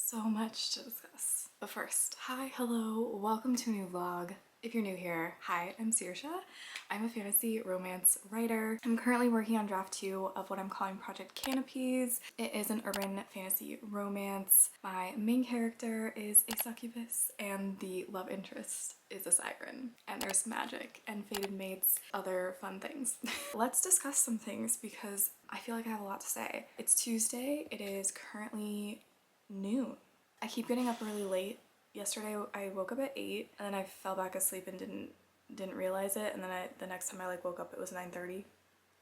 So much to discuss. But first, hi, hello, welcome to a new vlog. If you're new here, hi, I'm Saoirse. I'm a fantasy romance writer. I'm currently working on draft 2 of what I'm calling Project Canopies. It is an urban fantasy romance. My main character is a succubus and the love interest is a siren. And there's magic and fated mates, other fun things. Let's discuss some things because I feel like I have a lot to say. It's Tuesday, it is currently noon. I keep getting up really late. Yesterday I woke up at 8 and then I fell back asleep and didn't realize it, and then the next time I woke up it was 9:30.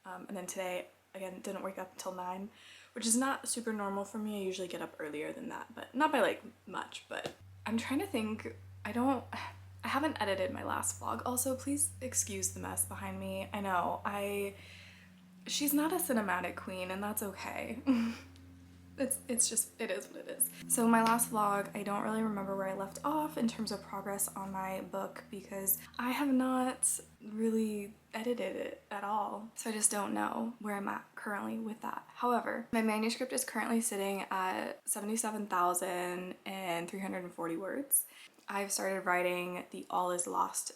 And then today again didn't wake up until 9, which is not super normal for me. I usually get up earlier than that, but not by like much. But I'm trying to think. I haven't edited my last vlog. Also, please excuse the mess behind me. I know she's not a cinematic queen and that's okay. It's just, it is what it is. So my last vlog, I don't really remember where I left off in terms of progress on my book because I have not really edited it at all. So I just don't know where I'm at currently with that. However, my manuscript is currently sitting at 77,340 words. I've started writing the All Is Lost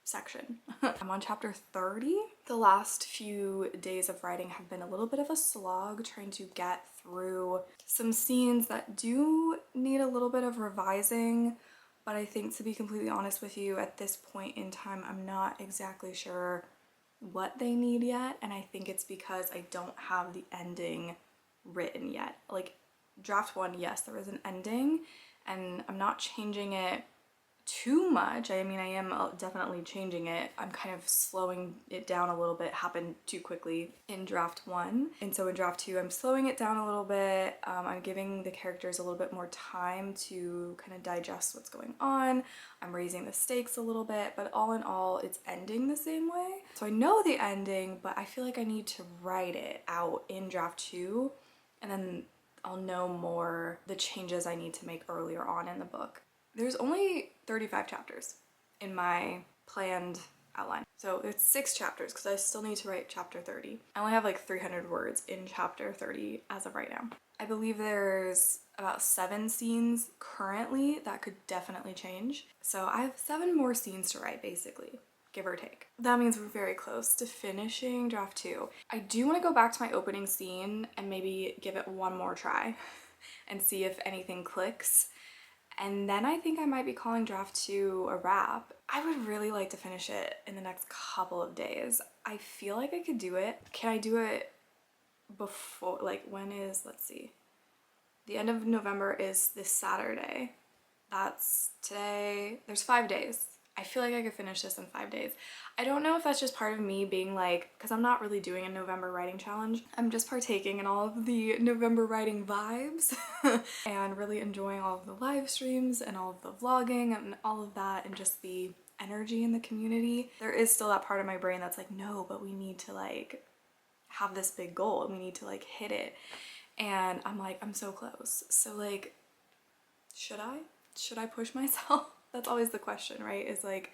section. I'm on chapter 30. The last few days of writing have been a little bit of a slog trying to get through some scenes that do need a little bit of revising, but I think, to be completely honest with you, at this point in time I'm not exactly sure what they need yet, and I think it's because I don't have the ending written yet. Like draft 1, yes, there is an ending and I'm not changing it too much. I mean, I am definitely changing it. I'm kind of slowing it down a little bit. It happened too quickly in draft 1. And so in draft 2, I'm slowing it down a little bit. I'm giving the characters a little bit more time to kind of digest what's going on. I'm raising the stakes a little bit, but all in all, it's ending the same way. So I know the ending, but I feel like I need to write it out in draft 2, and then I'll know more the changes I need to make earlier on in the book. There's only 35 chapters in my planned outline. So it's 6 chapters because I still need to write chapter 30. I only have like 300 words in chapter 30 as of right now. I believe there's about 7 scenes currently that could definitely change. So I have 7 more scenes to write, basically, give or take. That means we're very close to finishing draft 2. I do want to go back to my opening scene and maybe give it one more try and see if anything clicks. And then I think I might be calling draft 2 a wrap. I would really like to finish it in the next couple of days. I feel like I could do it. Can I do it before, like, when is, let's see, the end of November is this Saturday. That's today. There's 5 days. I feel like I could finish this in 5 days. I don't know if that's just part of me being like, because I'm not really doing a November writing challenge. I'm just partaking in all of the November writing vibes and really enjoying all of the live streams and all of the vlogging and all of that and just the energy in the community. There is still that part of my brain that's like, no, but we need to like have this big goal and we need to like hit it. And I'm like, I'm so close. So like, should I push myself? That's always the question, right? Is like,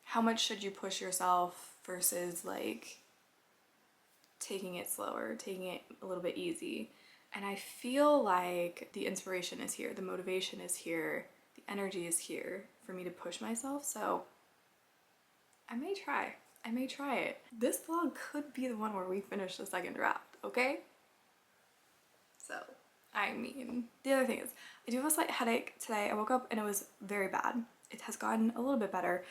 how much should you push yourself versus like taking it slower, taking it a little bit easy? And I feel like the inspiration is here, the motivation is here, the energy is here for me to push myself. So I may try it. This vlog could be the one where we finish the second draft, okay? So, I mean, the other thing is, I do have a slight headache today. I woke up and it was very bad. It has gotten a little bit better.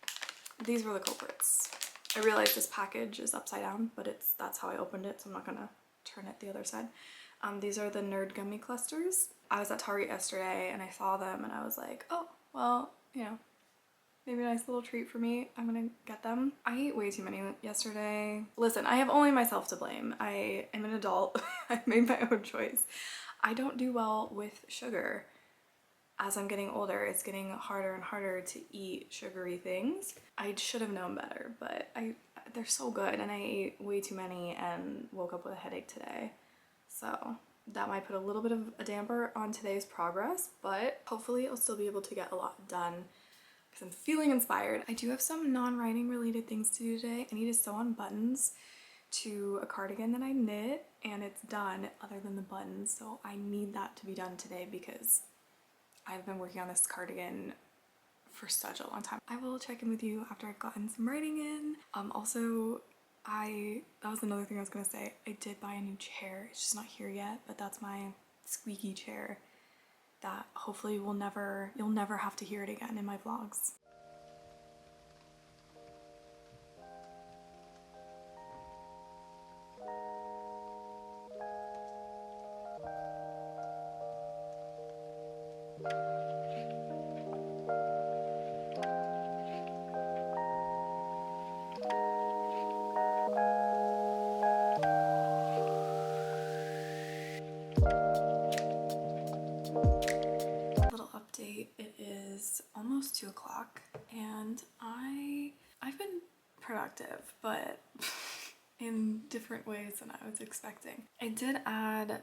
These were the culprits. I realized this package is upside down, but that's how I opened it, so I'm not gonna turn it the other side. These are the Nerd Gummy Clusters. I was at Target yesterday and I saw them and I was like, oh, well, you know, maybe a nice little treat for me. I'm gonna get them. I ate way too many yesterday. Listen, I have only myself to blame. I am an adult. I made my own choice. I don't do well with sugar. As I'm getting older, it's getting harder and harder to eat sugary things. I should have known better, but they're so good and I ate way too many and woke up with a headache today. So that might put a little bit of a damper on today's progress, but hopefully I'll still be able to get a lot done because I'm feeling inspired. I do have some non-writing related things to do today. I need to sew on buttons to a cardigan that I knit and it's done other than the buttons, so I need that to be done today because I've been working on this cardigan for such a long time. I will check in with you after I've gotten some writing in. Also, that was another thing I was gonna say. I did buy a new chair. It's just not here yet, but that's my squeaky chair that hopefully you'll never have to hear it again in my vlogs. Little update, it is almost 2 o'clock and I've been productive, but in different ways than I was expecting. I did add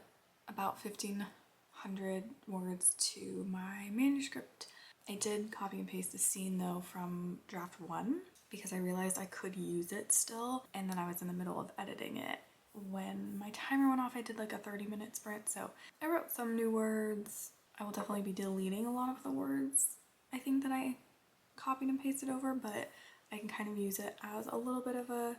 about 1,500 words to my manuscript. I did copy and paste the scene though from draft 1 because I realized I could use it still, and then I was in the middle of editing it. When my timer went off, I did like a 30-minute sprint, so I wrote some new words. I will definitely be deleting a lot of the words I think that I copied and pasted over, but I can kind of use it as a little bit of a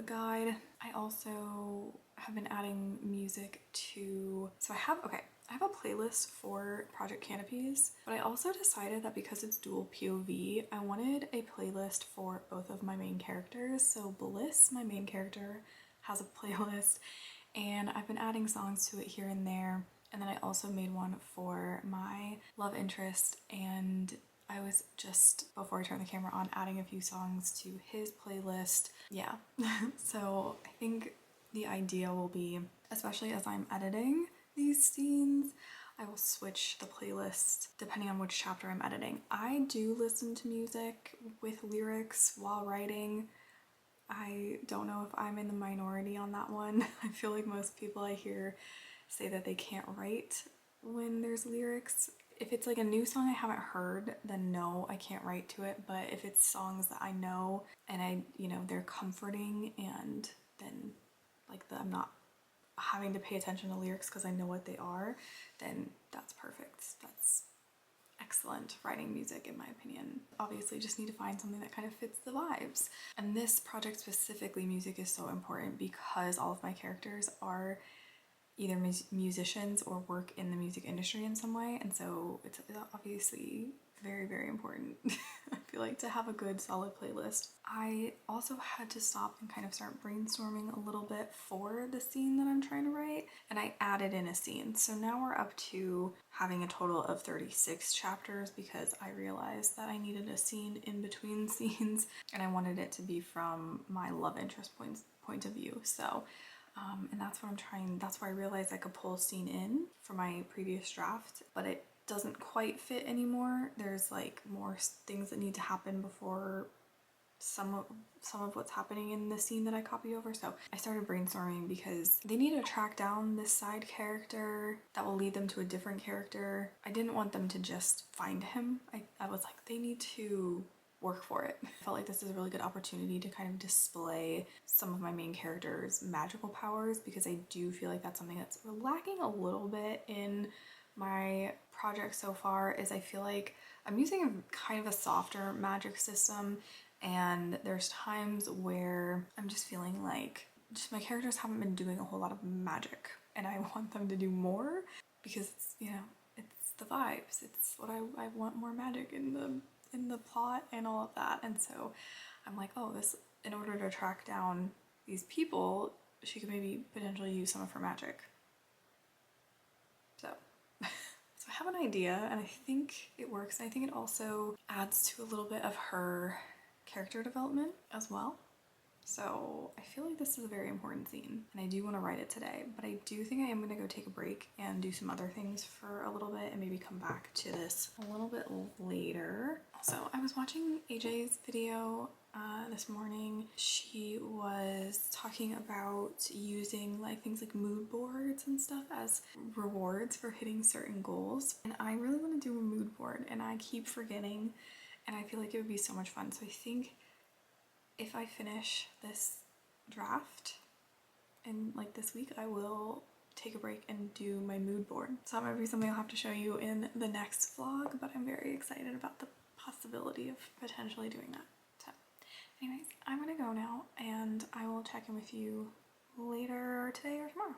guide. I also have been adding music to, so I have a playlist for Project Canopies, but I also decided that because it's dual POV, I wanted a playlist for both of my main characters. So Bliss, my main character, has a playlist, and I've been adding songs to it here and there. And then I also made one for my love interest, and I was just, before I turned the camera on, adding a few songs to his playlist. Yeah, so I think the idea will be, especially as I'm editing these scenes, I will switch the playlist depending on which chapter I'm editing. I do listen to music with lyrics while writing. I don't know if I'm in the minority on that one. I feel like most people I hear say that they can't write when there's lyrics. If it's like a new song I haven't heard, then no, I can't write to it. But if it's songs that I know and they're comforting, and then like I'm not having to pay attention to lyrics because I know what they are, then that's perfect. That's excellent writing music in my opinion. Obviously just need to find something that kind of fits the vibes. And this project specifically, music is so important because all of my characters are either musicians or work in the music industry in some way, and so it's obviously very, very important. I feel like to have a good solid playlist. I also had to stop and kind of start brainstorming a little bit for the scene that I'm trying to write, and I added in a scene. So now we're up to having a total of 36 chapters because I realized that I needed a scene in between scenes, and I wanted it to be from my love interest point of view. So and that's why I realized I could pull a scene in for my previous draft, but it doesn't quite fit anymore. There's like more things that need to happen before some of what's happening in the scene that I copy over. So I started brainstorming because they need to track down this side character that will lead them to a different character. I didn't want them to just find him. I was like, they need to work for it. I felt like this is a really good opportunity to kind of display some of my main characters' magical powers, because I do feel like that's something that's lacking a little bit in my project so far. Is I feel like I'm using a kind of a softer magic system, and there's times where I'm just feeling like just my characters haven't been doing a whole lot of magic, and I want them to do more because it's, it's the vibes. It's what I want, more magic in the plot and all of that. And so I'm like, oh, this, in order to track down these people, she could maybe potentially use some of her magic. So I have an idea, and I think it works. I think it also adds to a little bit of her character development as well. So I feel like this is a very important scene, and I do want to write it today, but I do think I am going to go take a break and do some other things for a little bit and maybe come back to this a little bit later. Also, I was watching AJ's video this morning. She was talking about using like things like mood boards and stuff as rewards for hitting certain goals, and I really want to do a mood board, and I keep forgetting, and I feel like it would be so much fun. So I think if I finish this draft in like this week, I will take a break and do my mood board. So that might be something I'll have to show you in the next vlog, but I'm very excited about the possibility of potentially doing that. So anyways, I'm gonna go now and I will check in with you later today or tomorrow.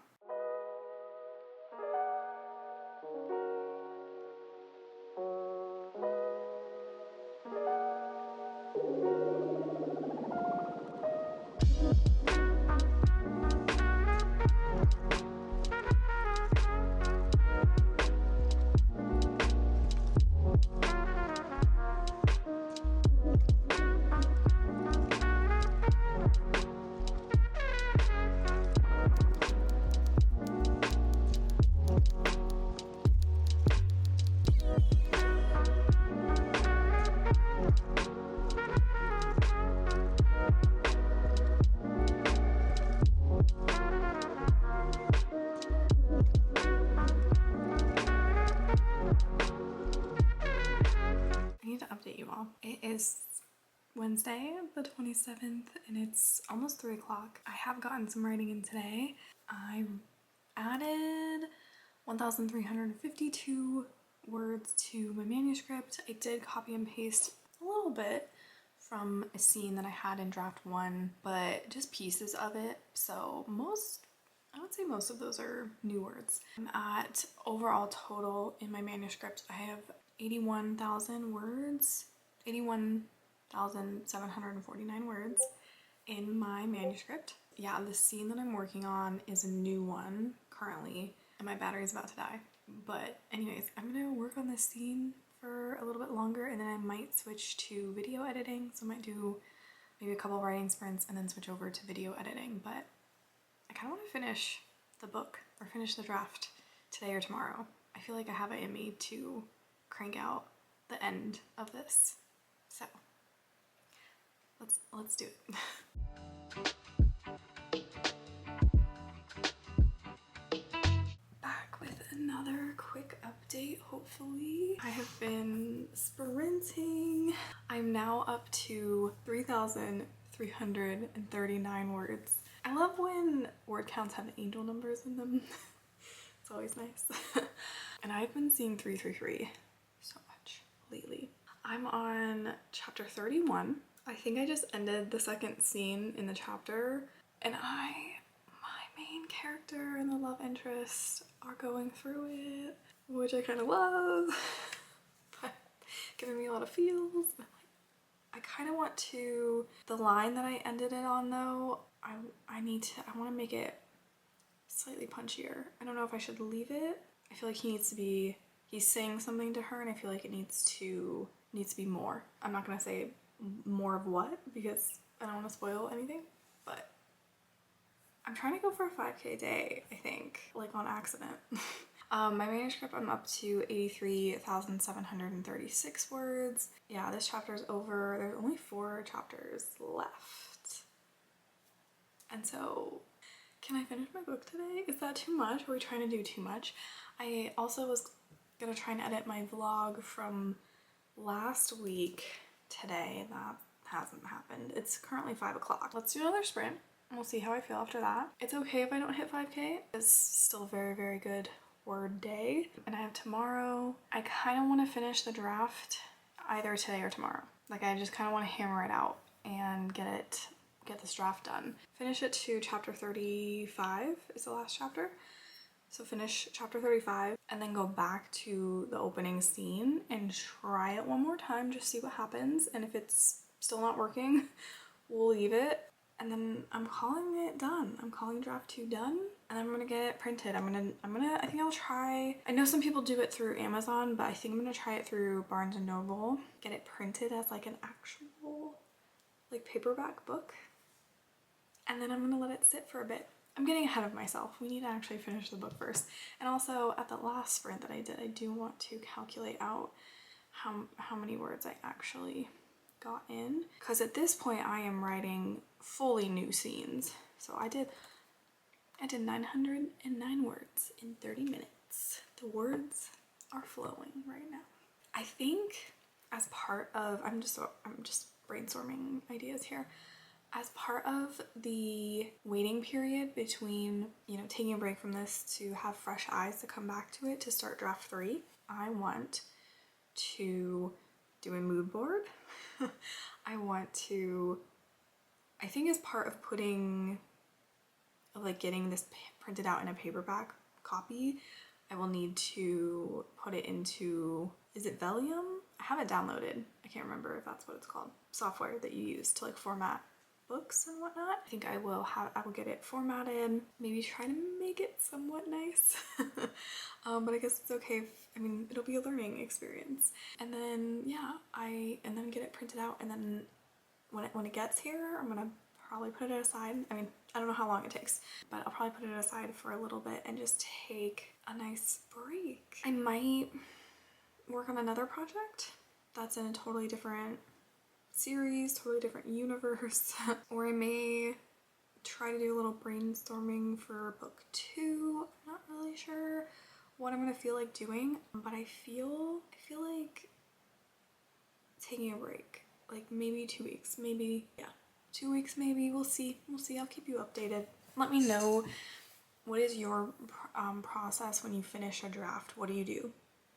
It is Wednesday, the 27th, and it's almost 3 o'clock. I have gotten some writing in today. I added 1,352 words to my manuscript. I did copy and paste a little bit from a scene that I had in draft 1, but just pieces of it. So I would say most of those are new words. I'm at overall total in my manuscript, I have 81,000 words. 81,749 words in my manuscript. Yeah, the scene that I'm working on is a new one currently, and my battery's about to die. But anyways, I'm gonna work on this scene for a little bit longer, and then I might switch to video editing. So I might do maybe a couple of writing sprints and then switch over to video editing. But I kind of want to finish the book or finish the draft today or tomorrow. I feel like I have it in me to crank out the end of this. So let's do it. Back with another quick update, hopefully. I have been sprinting. I'm now up to 3,339 words. I love when word counts have angel numbers in them. It's always nice. And I've been seeing 333 so much lately. I'm on chapter 31. I think I just ended the second scene in the chapter, and my main character and the love interest are going through it, which I kind of love, but giving me a lot of feels. I kind of want to, the line that I ended it on though, I want to make it slightly punchier. I don't know if I should leave it. I feel like he's saying something to her, and I feel like it needs to be more. I'm not gonna say more of what because I don't want to spoil anything, but I'm trying to go for a 5K day, I think, like on accident. My manuscript, I'm up to 83,736 words. Yeah, this chapter is over. There's only 4 chapters left. And so, can I finish my book today? Is that too much? Are we trying to do too much? I also was gonna try and edit my vlog from last week today. That hasn't happened. It's currently 5 o'clock. Let's do another sprint and we'll see how I feel after that. It's okay if I don't hit 5K. It's still a very, very good word day. And I have tomorrow. I kind of want to finish the draft either today or tomorrow. Like I just kind of want to hammer it out and get this draft done. Finish it to chapter 35 is the last chapter. So finish chapter 35 and then go back to the opening scene and try it one more time, just see what happens. And if it's still not working, we'll leave it. And then I'm calling it done. I'm calling draft 2 done, and I'm gonna get it printed. I think I'll try, I know some people do it through Amazon, but I think I'm gonna try it through Barnes & Noble, get it printed as like an actual like paperback book. And then I'm gonna let it sit for a bit. I'm getting ahead of myself. We need to actually finish the book first. And also at the last sprint that I did, I do want to calculate out how many words I actually got in. Because at this point I am writing fully new scenes. So I did 909 words in 30 minutes. The words are flowing right now. I think as part of, I'm just brainstorming ideas here. As part of the waiting period between, you know, taking a break from this to have fresh eyes to come back to it to start draft 3, I want to do a mood board. I want to, I think as part of putting, like getting this printed out in a paperback copy, I will need to put it into, is it Velium? I have it downloaded. I can't remember if that's what it's called. Software that you use to like format books and whatnot. I think I will get it formatted, maybe try to make it somewhat nice. But I guess it's okay if, I mean, it'll be a learning experience. And then, yeah, and then get it printed out, and then when it gets here, I'm gonna probably put it aside. I mean, I don't know how long it takes, but I'll probably put it aside for a little bit and just take a nice break. I might work on another project that's in a totally different series, totally different universe, or I may try to do a little brainstorming for book 2. I'm not really sure what I'm gonna feel like doing, but I feel like taking a break, like maybe 2 weeks, maybe, yeah, 2 weeks maybe. We'll see. I'll keep you updated. Let me know, what is your process when you finish a draft? What do you do?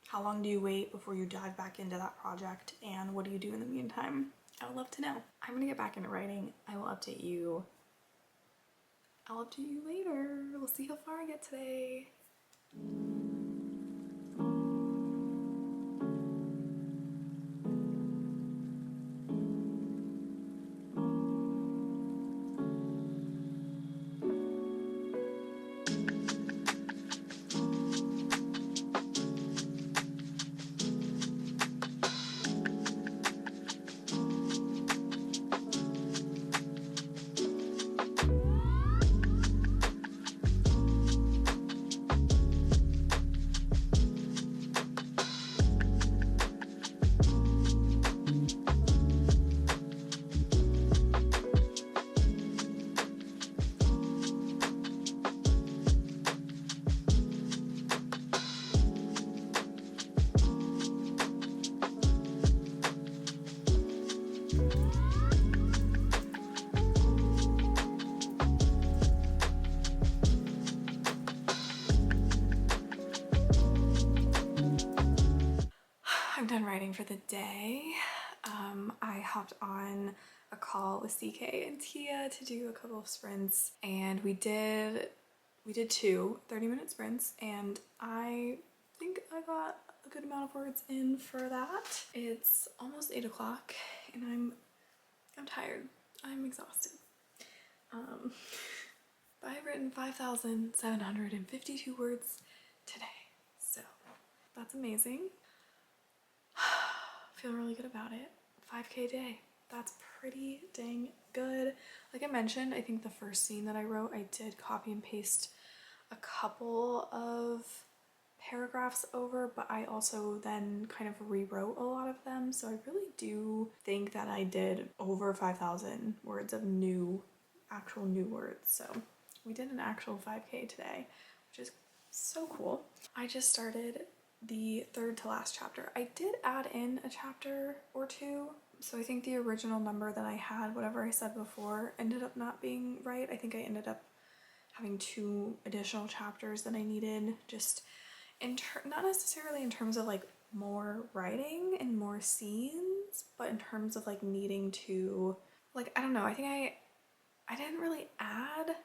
How long do you wait before you dive back into that project, and what do you do in the meantime? I would love to know. I'm gonna get back into writing. I will update you. I'll update you later. We'll see how far I get today. I'm done writing for the day. I hopped on a call with CK and Tia to do a couple of sprints, and we did 2 30-minute sprints, and I think I got a good amount of words in for that. It's almost 8 o'clock and I'm tired. I'm exhausted. I've written 5,752 words today, so that's amazing. Feel really good about it. 5K day. That's pretty dang good. Like I mentioned, I think the first scene that I wrote, I did copy and paste a couple of paragraphs over, but I also then kind of rewrote a lot of them. So I really do think that I did over 5,000 words of actual new words. So we did an actual 5K today, which is so cool. I just started the 3rd to last chapter. I did add in a chapter or 2. So I think the original number that I had, whatever I said before, ended up not being right. I think I ended up having 2 additional chapters that I needed, just not necessarily in terms of like more writing and more scenes, but in terms of like needing to, like, I don't know, I think I didn't really add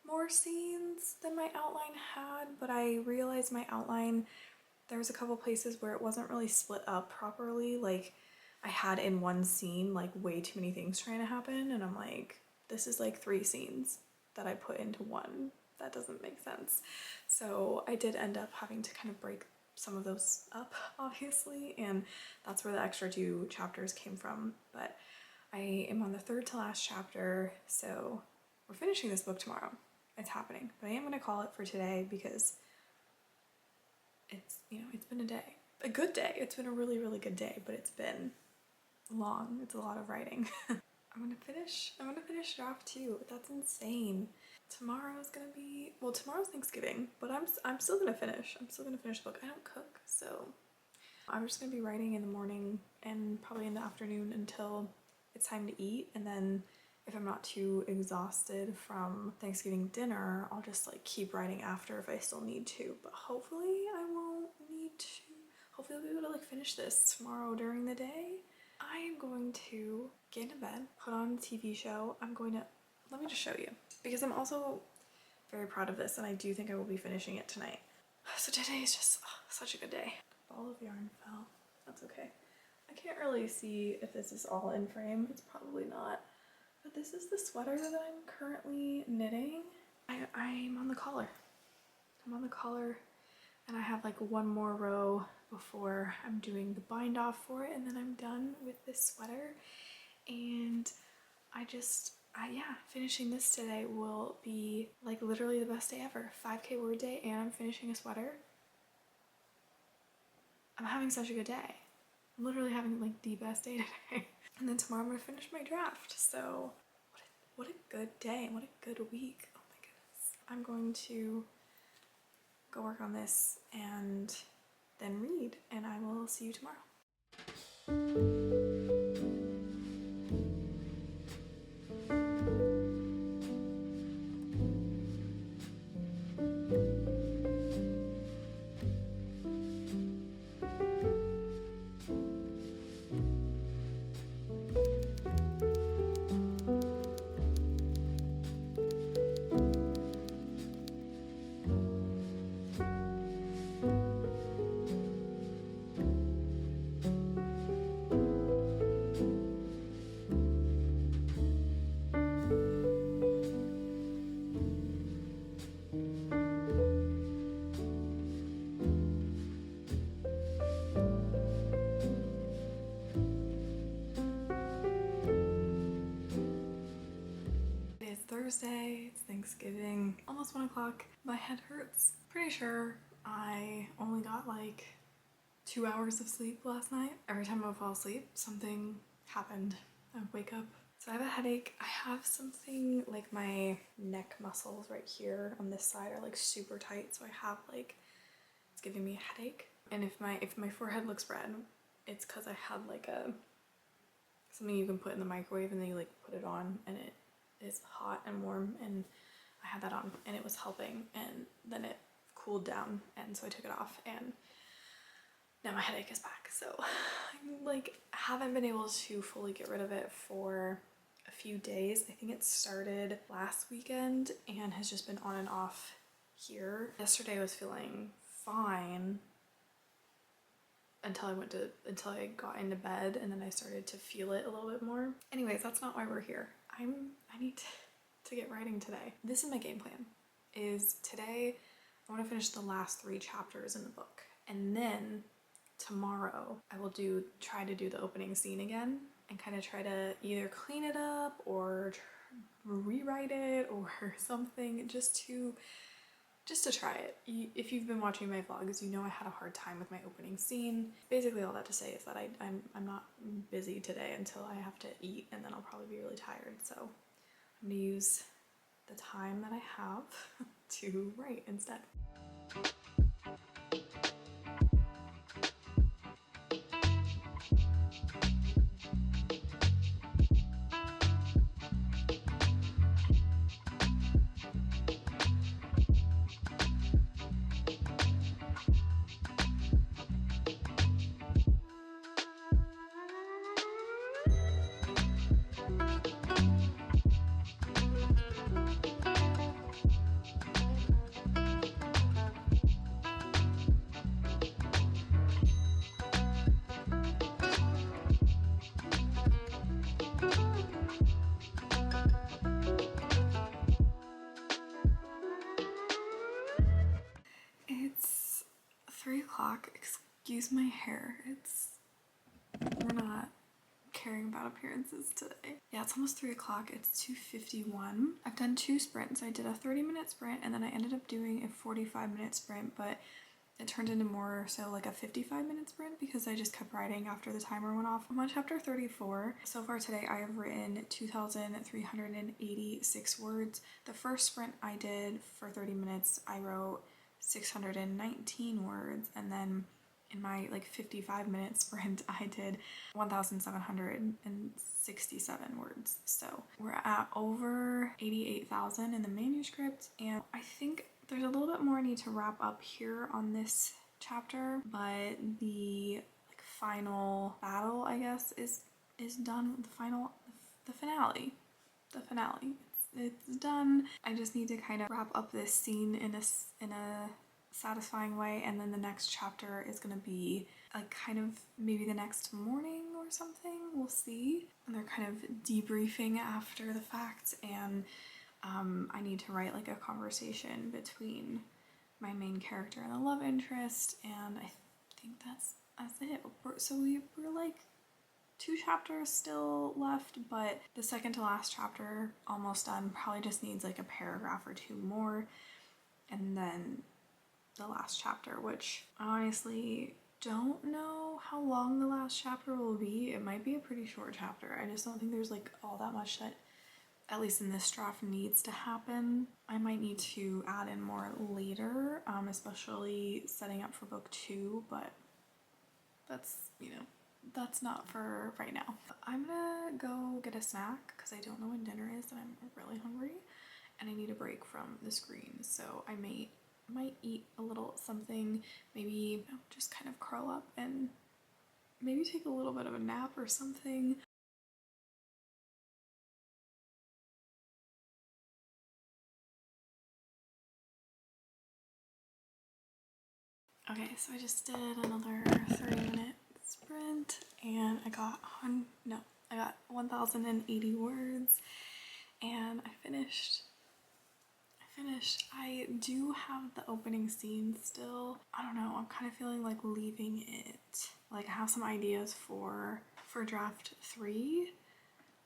more scenes than my outline had, but I realized my outline, there was a couple places where it wasn't really split up properly. Like I had in one scene like way too many things trying to happen, and I'm like, this is like 3 scenes that I put into one. That doesn't make sense. So I did end up having to kind of break some of those up, obviously, and that's where the extra 2 chapters came from. But I am on the 3rd to last chapter, so we're finishing this book tomorrow. It's happening, but I am going to call it for today because it's, you know, it's been a good day. It's been a really, really good day, but it's been long. It's a lot of writing. I'm gonna finish draft 2. That's insane. Tomorrow's gonna be, well, tomorrow's Thanksgiving, but I'm still gonna finish. I'm still gonna finish the book. I don't cook, so I'm just gonna be writing in the morning and probably in the afternoon until it's time to eat, and then if I'm not too exhausted from Thanksgiving dinner, I'll just like keep writing after if I still need to, but hopefully I won't need to. Hopefully I'll be able to like finish this tomorrow during the day. I am going to get into bed, put on a TV show. Let me just show you, because I'm also very proud of this and I do think I will be finishing it tonight. So today is just such a good day. Ball of yarn fell. That's okay. I can't really see if this is all in frame. It's probably not. But this is the sweater that I'm currently knitting. I'm on the collar. I'm on the collar and I have like one more row before I'm doing the bind off for it, and then I'm done with this sweater. And yeah, finishing this today will be like literally the best day ever. 5K word day and I'm finishing a sweater. I'm having such a good day. I'm literally having like the best day today. And then tomorrow I'm gonna finish my draft. So what a good day and what a good week. Oh my goodness. I'm going to go work on this and then read, and I will see you tomorrow. Thursday, it's Thanksgiving, almost 1 o'clock. My head hurts. Pretty sure I only got like 2 hours of sleep last night. Every time I would fall asleep, something happened. I would wake up. So I have a headache. I have something like my neck muscles right here on this side are like super tight. So I have like, it's giving me a headache. And if my forehead looks red, it's because I had like something you can put in the microwave and then you like put it on and it is hot and warm, and I had that on and it was helping, and then it cooled down and so I took it off and now my headache is back. So I like haven't been able to fully get rid of it for a few days. I think it started last weekend and has just been on and off here. Yesterday I was feeling fine until I got into bed, and then I started to feel it a little bit more. Anyways, that's not why we're here. I need to get writing today. This is my game plan. Is today I want to finish the last 3 chapters in the book, and then tomorrow I will try to do the opening scene again and kind of try to either clean it up or rewrite it or something, just to try it. If you've been watching my vlogs, you know I had a hard time with my opening scene. Basically all that to say is that I'm not busy today until I have to eat, and then I'll probably be really tired. So I'm gonna use the time that I have to write instead. It's 3 o'clock. Excuse my hair. We're not caring about appearances today. Yeah, it's almost 3 o'clock. It's 2:51. I've done 2 sprints. I did a 30-minute sprint and then I ended up doing a 45-minute sprint, but it turned into more so like a 55-minute sprint because I just kept writing after the timer went off. I'm on chapter 34. So far today I have written 2,386 words. The first sprint I did for 30 minutes, I wrote 619 words, and then in my like 55-minute sprint, I did 1,767 words. So we're at over 88,000 in the manuscript, and I think there's a little bit more I need to wrap up here on this chapter, but the like final battle, I guess, is done. The finale. It's done. I just need to kind of wrap up this scene in a satisfying way, and then the next chapter is gonna be like kind of maybe the next morning or something. We'll see. And they're kind of debriefing after the fact, and I need to write like a conversation between my main character and the love interest, and I think that's it. So we're like 2 chapters still left, but the second to last chapter almost done. Probably just needs like a paragraph or 2 more, and then the last chapter, which I honestly don't know how long the last chapter will be. It might be a pretty short chapter. I just don't think there's like all that much that, at least in this draft, needs to happen. I might need to add in more later, especially setting up for book 2, but that's, you know, that's not for right now. I'm gonna go get a snack because I don't know when dinner is and I'm really hungry and I need a break from the screen. So I might eat a little something, maybe, you know, just kind of curl up and maybe take a little bit of a nap or something. Okay, so I just did another 30-minute sprint and I got 1,080 words and I finished. I do have the opening scene still. I don't know, I'm kind of feeling like leaving it. Like I have some ideas for draft 3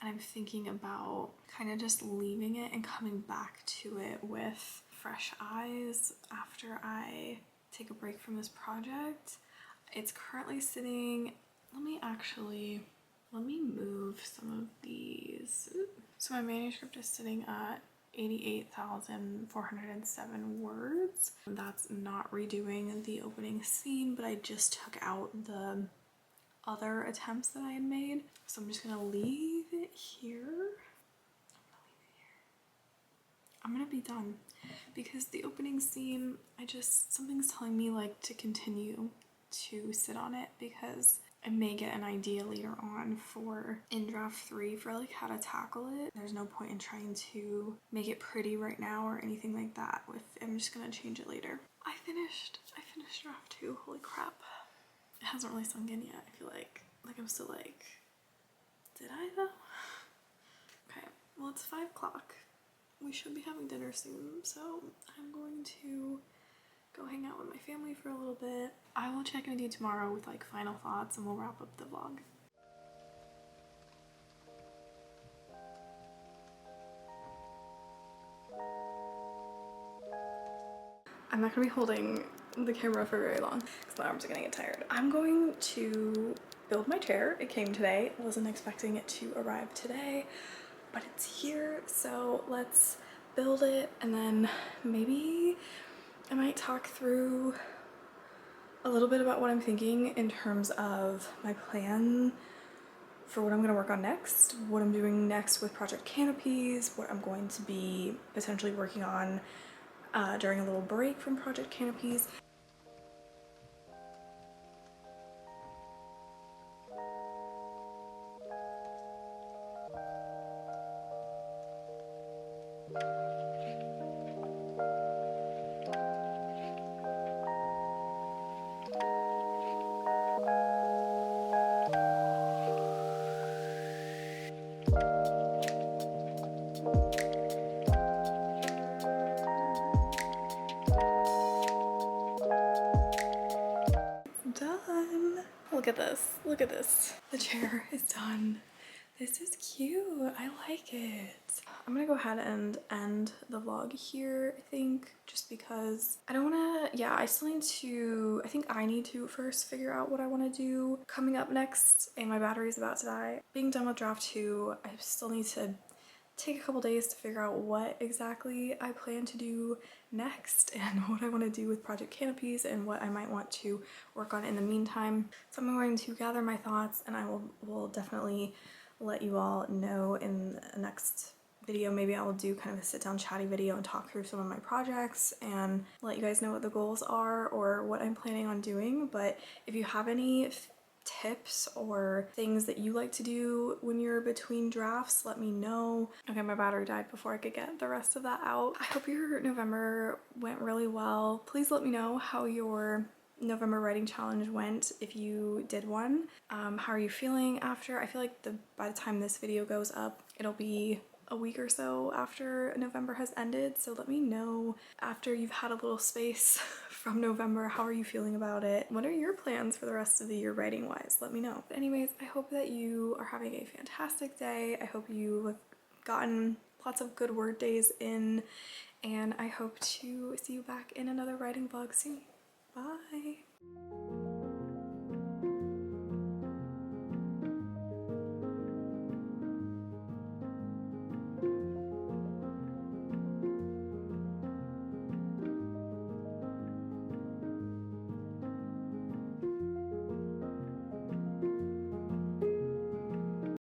and I'm thinking about kind of just leaving it and coming back to it with fresh eyes after I take a break from this project. It's currently sitting, let me move some of these. So my manuscript is sitting at 88,407 words. That's not redoing the opening scene, but I just took out the other attempts that I had made. So I'm just gonna leave it here. I'm gonna be done because the opening scene, something's telling me like to continue to sit on it because I may get an idea later on for in draft 3 for like how to tackle it. There's no point in trying to make it pretty right now or anything like that. I'm just gonna change it later. I finished draft 2, holy crap. It hasn't really sunk in yet. I feel like I'm still like, did I though? Okay, well it's 5 o'clock. We should be having dinner soon, so I'm going to go hang out with my family for a little bit. I will check in with you tomorrow with like final thoughts and we'll wrap up the vlog. I'm not gonna be holding the camera for very long because my arms are gonna get tired. I'm going to build my chair. It came today. I wasn't expecting it to arrive today, but it's here. So let's build it and then maybe I might talk through a little bit about what I'm thinking in terms of my plan for what I'm going to work on next, what I'm doing next with Project Canopies, what I'm going to be potentially working on during a little break from Project Canopies. Done. Look at this. Look at this. The chair is done. This is cute. I like it. I'm gonna go ahead and end the vlog here, I think, just because I don't wanna, yeah, I still need to, I think I need to first figure out what I wanna do coming up next, and my battery's about to die. Being done with draft 2, I still need to take a couple days to figure out what exactly I plan to do next and what I want to do with Project Canopies and what I might want to work on in the meantime. So I'm going to gather my thoughts, and I will definitely let you all know in the next video. Maybe I will do kind of a sit down chatty video and talk through some of my projects and let you guys know what the goals are or what I'm planning on doing. But if you have any tips or things that you like to do when you're between drafts, let me know. Okay, my battery died before I could get the rest of that out. I hope your November went really well. Please let me know how your November writing challenge went if you did one. How are you feeling after? I feel like by the time this video goes up, it'll be a week or so after November has ended, so let me know after you've had a little space from November, how are you feeling about it? What are your plans for the rest of the year writing wise? Let me know. But anyways, I hope that you are having a fantastic day. I hope you have gotten lots of good word days in, and I hope to see you back in another writing vlog soon. Bye!